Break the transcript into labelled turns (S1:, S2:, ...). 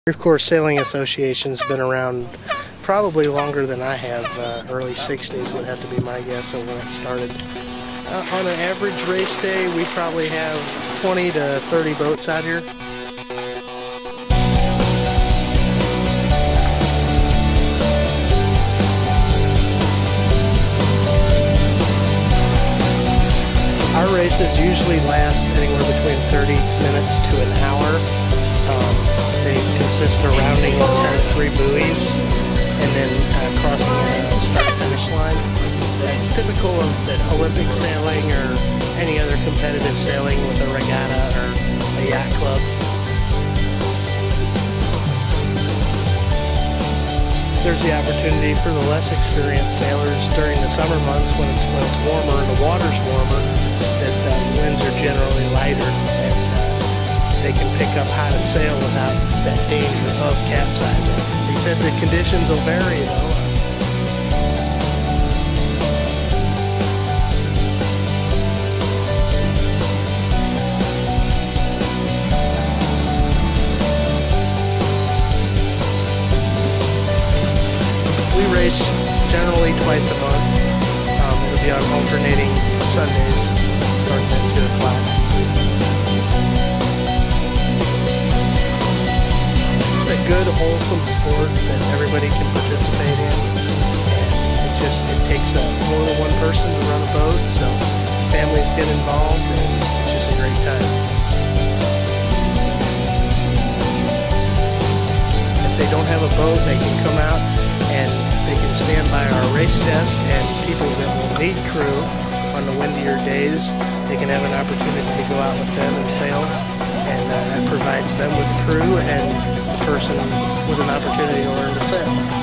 S1: Creve Coeur Sailing Association's been around probably longer than I have. Early 60s would have to be my guess of when it started. On an average race day, we probably have 20 to 30 boats out here. Our races usually last anywhere between 30 minutes to an hour. They consist of rounding a set of 3 buoys and then crossing a start-finish line. It's typical of Olympic sailing or any other competitive sailing with a regatta or a yacht club. There's the opportunity for the less experienced sailors during the summer months when it's warmer and the water's warmer, that the winds are generally lighter and they can pick up how to sail without that danger of capsizing. He said the conditions will vary though. We race generally twice a month. It'll be on alternating Sundays, starting at 2 o'clock. It's a good, wholesome sport that everybody can participate in. And it takes more than one person to run a boat, so families get involved, and it's just a great time. If they don't have a boat, they can come out and they can stand by our race desk, and people that will need crew on the windier days, they can have an opportunity to go out with them and sail, and that provides them with crew and the person with an opportunity to learn to sail.